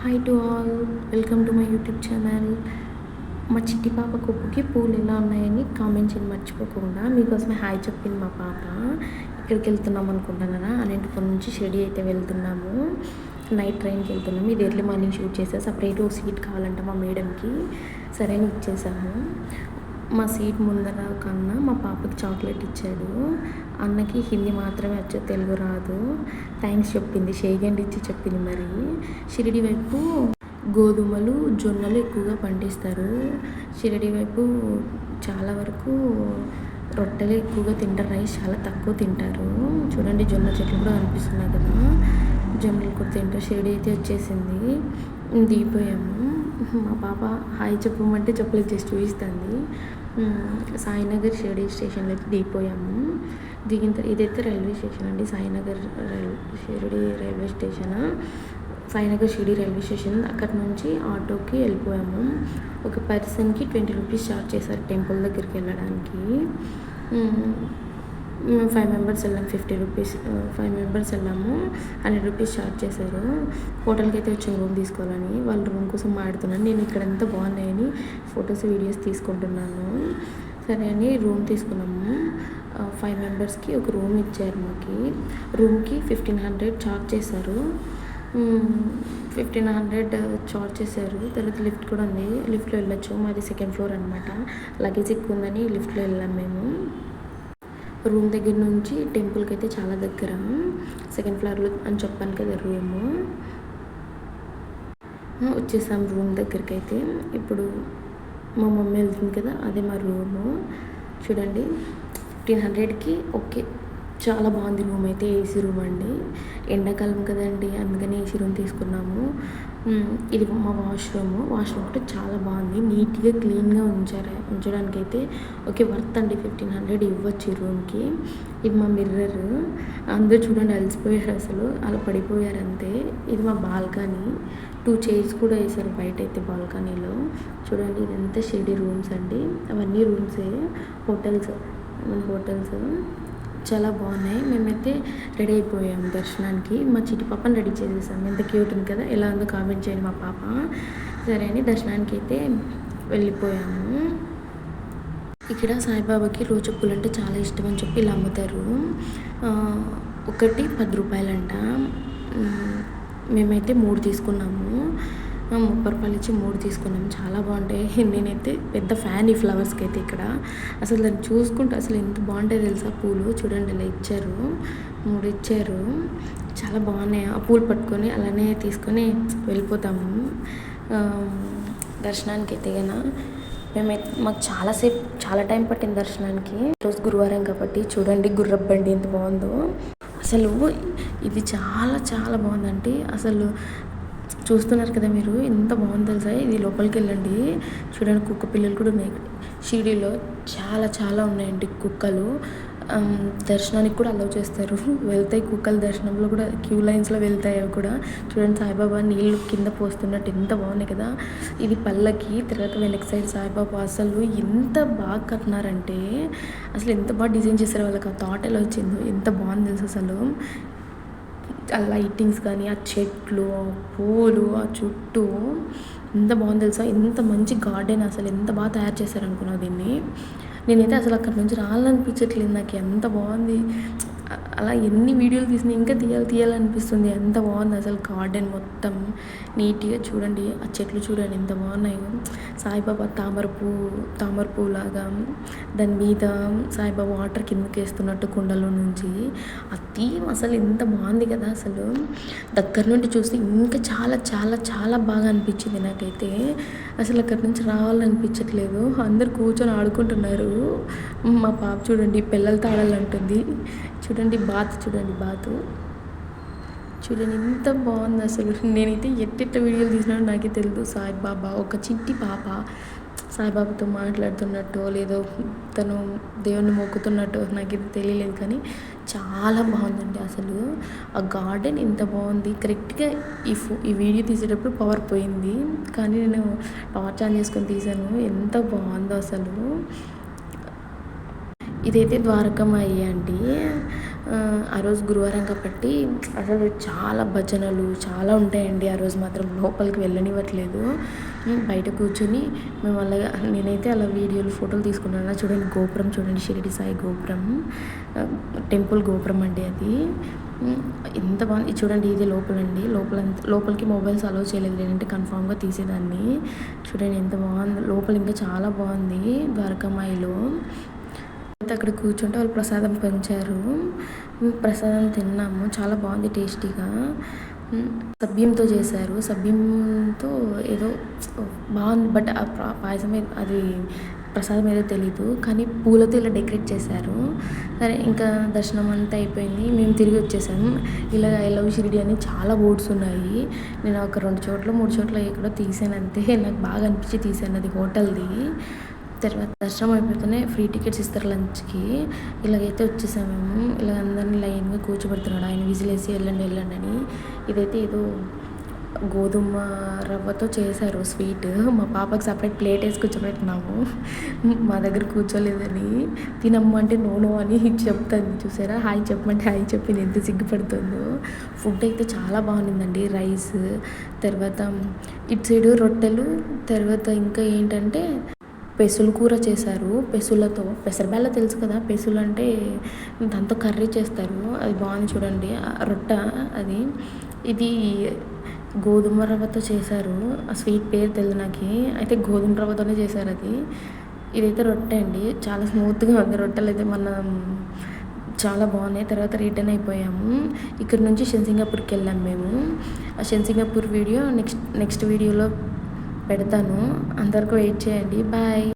Hi to all, welcome to my YouTube channel. మా చిట్టి పాప కుప్పుకి పూలు ఎలా ఉన్నాయని కామెంట్ చేయని మర్చిపోకుండా. మీకోసమే హాయ్ చెప్పింది మా పాప. ఇక్కడికి వెళ్తున్నాం అనుకుంటున్నారా, అనంతపురం నుంచి షిరిడి అయితే వెళ్తున్నాము. నైట్ ట్రైన్కి వెళ్తున్నాము. ఇది ఎర్లీ మార్నింగ్ షూట్ చేసా. సపరేట్ ఒక సీట్ కావాలంట మా మేడంకి, సరే అని ఇచ్చేసాము. మా సీట్ ముందర కన్నా మా పాపకి చాక్లెట్ ఇచ్చాడు. అన్నకి హిందీ మాత్రమే వచ్చు, తెలుగు రాదు. థ్యాంక్స్ చెప్పింది, షేక్ ఇచ్చి చెప్పింది. మరి షిరిడి వైపు గోధుమలు జొన్నలు ఎక్కువగా పండిస్తారు. షిరిడి వైపు చాలా వరకు రొట్టెలు ఎక్కువగా తింటారు, రైస్ చాలా తక్కువ తింటారు. చూడండి, జొన్న చెట్లు కూడా కనిపిస్తున్నాయి కదా, జొన్నలు కూడా తింటారు. షిరిడి అయితే వచ్చేసింది, దిగిపోయాము. మా పాప హాయ్ చెప్పమంటే చెప్పలేదు, జస్ట్ చూపిస్తుంది. సాయినగర్ షిరిడి స్టేషన్లో అయితే దిగిపోయాము. దిగిన తర్వాత ఇదైతే రైల్వే స్టేషన్ అండి, Sainagar Shirdi railway station. Sainagar Shirdi railway station. అక్కడ నుంచి ఆటోకి వెళ్ళిపోయాము. ఒక పర్సన్కి 20 రూపీస్ ఛార్జ్ చేశారు టెంపుల్ దగ్గరికి వెళ్ళడానికి. 5 మెంబర్స్ వెళ్ళాము, 50 రూపీస్. 5 మెంబర్స్ వెళ్ళాము, 100 రూపీస్ ఛార్జ్ చేశారు. హోటల్కి అయితే వచ్చాము రూమ్ తీసుకోవాలని. వాళ్ళు రూమ్ కోసం మాడుతున్నాను. నేను ఇక్కడ ఎంత బాగున్నాయని ఫొటోస్ వీడియోస్ తీసుకుంటున్నాను. సరే అని రూమ్ తీసుకున్నాము. 5 మెంబర్స్కి ఒక రూమ్ ఇచ్చారు మాకు. రూమ్కి 1500 ఛార్జ్ చేశారు. 1500 ఛార్జ్ చేశారు. తర్వాత లిఫ్ట్ కూడా ఉంది, లిఫ్ట్లో వెళ్ళొచ్చు. మాది 2nd ఫ్లోర్ అనమాట. లగేజ్ ఎక్కువ ఉందని లిఫ్ట్లో వెళ్ళాం మేము. రూమ్ దగ్గర నుంచి టెంపుల్కి అయితే చాలా దగ్గర. 2nd ఫ్లోర్లో అని చెప్పాను కదా రూము. వచ్చేసాం రూమ్ దగ్గరికి అయితే. ఇప్పుడు మా మమ్మీ వెళ్తుంది కదా, అదే మా రూము. చూడండి, 1500కి ఓకే, చాలా బాగుంది రూమ్ అయితే. ఏసీ రూమ్ అండి, ఎండాకాలం కదండి, అందుకని ఏసీ రూమ్ తీసుకున్నాము. ఇది మా వాష్రూమ్ కూడా చాలా బాగుంది, నీట్గా క్లీన్గా ఉంచడానికి అయితే ఓకే, వర్త్ అండి. 1500 ఇవ్వచ్చు ఈ రూమ్కి. ఇది మా మిర్రర్. అందరూ చూడండి అలసిపోయారు, అసలు అలా పడిపోయారు అంతే. ఇది మా బాల్కనీ. 2 చైర్స్ కూడా వేసారు బయట అయితే బాల్కనీలో. చూడండి, ఇదంతా షిరిడి రూమ్స్ అండి. అవన్నీ రూమ్సే, హోటల్స్ చాలా బాగున్నాయి. మేమైతే రెడీ అయిపోయాము దర్శనానికి. మా చిట్టి పాపని రెడీ చేసేసాము. ఎంత క్యూట్ ఉంది కదా, ఎలా ఉందో కామెంట్ చేయండి మా పాప. సరే అని దర్శనానికి అయితే వెళ్ళిపోయాము. ఇక్కడ సాయిబాబాకి రోజు పూలు అంటే చాలా ఇష్టం అని చెప్పి ఇలా అమ్ముతారు. ఒకటి 10 రూపాయలంట. మేమైతే 3 తీసుకున్నాము. 30 రూపాయలు ఇచ్చి 3 తీసుకున్నాము. చాలా బాగుంటాయి. నేనైతే పెద్ద ఫ్యాన్ ఈ ఫ్లవర్స్కి అయితే. ఇక్కడ అసలు దాన్ని చూసుకుంటే అసలు ఎంత బాగుంటాయి తెలుసా పూలు. చూడండి, ఇలా ఇచ్చారు, 3 ఇచ్చారు. చాలా బాగున్నాయి. ఆ పూలు పట్టుకొని అలానే తీసుకొని వెళ్ళిపోతాము దర్శనానికి అయితే. కన్నా మేమైతే మాకు చాలా టైం పట్టింది దర్శనానికి. ఈరోజు గురువారం కాబట్టి చూడండి, గుర్రపు బండి ఎంత బాగుందో అసలు. ఇది చాలా చాలా బాగుందండి అసలు. చూస్తున్నారు కదా మీరు, ఎంత బాగుంది తెలుసా. ఇది లోపలికి వెళ్ళండి, చూడండి, కుక్క పిల్లలు కూడా ఉన్నాయి. షిరిడీలో చాలా చాలా ఉన్నాయండి కుక్కలు. దర్శనానికి కూడా అలౌ చేస్తారు, వెళ్తాయి కుక్కలు. దర్శనంలో కూడా క్యూ లైన్స్లో వెళ్తాయి అవి కూడా. చూడండి, సాయిబాబా నీళ్ళు కింద పోస్తున్నట్టు ఎంత బాగున్నాయి కదా. ఇది పల్లకి, తర్వాత వెనక్ సైడ్ సాయిబాబా. అసలు ఎంత బాగా కట్టినారంటే అసలు ఎంత బాగా డిజైన్ చేశారు. వాళ్ళకి ఆ థాట్ ఎలా వచ్చిందో ఎంత బాగుంది తెలుసు అసలు. ఆ లైటింగ్స్ కానీ, ఆ చెట్లు, ఆ పూలు, ఆ చుట్టూ ఎంత బాగుంది తెలుసా. ఎంత మంచి గార్డెన్, అసలు ఎంత బాగా తయారు చేశారనుకున్నా దీన్ని. నేనైతే అసలు అక్కడి నుంచి రావాలనిపించట్లేదు, నాకు ఎంత బాగుంది. అలా ఎన్ని వీడియోలు తీసినా ఇంకా తీయాలనిపిస్తుంది. ఎంత బాగుంది అసలు గార్డెన్ మొత్తం నీట్గా. చూడండి, ఆ చెట్లు చూడండి ఎంత బాగున్నాయో. సాయిబాబా తామర పువ్వులాగా, దాని మీద సాయిబాబా వాటర్ కిందకి వేస్తున్నట్టు కుండలో నుంచి. ఆ థీమ్ అసలు ఎంత బాగుంది కదా అసలు. దగ్గర నుండి చూస్తే ఇంకా చాలా చాలా చాలా బాగా అనిపించింది నాకైతే. అసలు అక్కడి నుంచి రావాలనిపించట్లేదు. అందరు కూర్చొని ఆడుకుంటున్నారు. మా పాప చూడండి పిల్లలతో ఆడాలంటుంది. చూడండి బాతు చూడండి ఎంత బాగుంది అసలు. నేనైతే ఎట్టెట్ట వీడియోలు తీసినాడో నాకే తెలియదు. సాయిబాబా ఒక చిట్టి పాప సాయిబాబాతో మాట్లాడుతున్నట్టు, లేదో తను దేవుణ్ణి మొక్కుతున్నట్టు నాకైతే తెలియలేదు, కానీ చాలా బాగుందండి అసలు. ఆ గార్డెన్ ఎంత బాగుంది. కరెక్ట్గా ఈ వీడియో తీసేటప్పుడు పవర్ పోయింది, కానీ నేను టార్చ్ ఆన్ చేసుకొని తీసాను. ఎంత బాగుందో అసలు. ఇదైతే ద్వారకమాయి అండి. ఆ రోజు గురువారం కాబట్టి అసలు చాలా భజనలు చాలా ఉంటాయండి. ఆ రోజు మాత్రం లోపలికి వెళ్ళనివ్వట్లేదు. బయట కూర్చొని మేము అలాగా నేనైతే అలా వీడియోలు ఫోటోలు తీసుకున్నాను. చూడండి గోపురం చూడండి, షిరిడి సాయి గోపురం, టెంపుల్ గోపురం అండి అది. ఎంత బాగుంది చూడండి. ఇది లోపలండి. లోపలికి మొబైల్స్ అలో చేయలేదు, లేదంటే కన్ఫామ్గా తీసేదాన్ని. చూడండి ఎంత బాగుంది లోపల, ఇంకా చాలా బాగుంది ద్వారకామాయిలో. అక్కడ కూర్చుంటే వాళ్ళు ప్రసాదం పంచారు. ప్రసాదం తిన్నాము, చాలా బాగుంది టేస్టీగా. సబ్బియంతో చేశారు, సబ్బియంతో ఏదో బాగుంది. బట్ ఆ పాయసం అది ప్రసాదం ఏదో తెలీదు, కానీ పూలతో ఇలా డెకరేట్ చేశారు. సరే ఇంకా దర్శనం అంతా అయిపోయింది, మేము తిరిగి వచ్చేసాము. ఇలా ఐ లవ్ షిరిడి అని చాలా బోర్డ్స్ ఉన్నాయి. నేను ఒక 2 చోట్ల 3 చోట్ల ఎక్కడో తీసాను అంతే. నాకు బాగా అనిపించి తీసాను, అది హోటల్ది. తర్వాత దర్శనం అయిపోతేనే ఫ్రీ టికెట్స్ ఇస్తారు లంచ్కి. ఇలాగైతే వచ్చేసాము మేము. ఇలా అందరినీ లైన్గా కూర్చోబెడుతున్నాడు ఆయన, విజిలేసి వెళ్ళండి అని. ఇదైతే ఏదో గోధుమ రవ్వతో చేశారు స్వీట్. మా పాపకి సపరేట్ ప్లేట్ వేసి కూర్చోబెట్టినాము, మా దగ్గర కూర్చోలేదని. తినమ్మ అంటే నో అని చెప్తాను చూసారా. హాయ్ చెప్పమంటే హాయ్ చెప్పింది, ఎంత సిగ్గుపడుతుందో. ఫుడ్ అయితే చాలా బాగుండిందండి. రైస్, తర్వాత ఇటు సైడు రొట్టెలు, తర్వాత ఇంకా ఏంటంటే పెసులు కూర చేశారు. పెసులతో, పెసరబెల్ల తెలుసు కదా, పెసులు అంటే దాంతో కర్రీ చేస్తారు, అది బాగుంది చూడండి. రొట్టె అది. ఇది గోధుమ రవ్వతో చేశారు, ఆ స్వీట్ పేరు తెలియదు నాకు, అయితే గోధుమ రవ్వతోనే చేశారు అది. ఇదైతే రొట్టె అండి, చాలా స్మూత్గా ఉంది. రొట్టెలు అయితే మనం చాలా బాగున్నాయి. తర్వాత రిటర్న్ అయిపోయాము. ఇక్కడ నుంచి షెన్సింగాపూర్కి వెళ్ళాము మేము. ఆ షెన్సింగాపూర్ వీడియో నెక్స్ట్ వీడియోలో పెడతాను, అంతవరకు వెయిట్ చేయండి. బాయ్.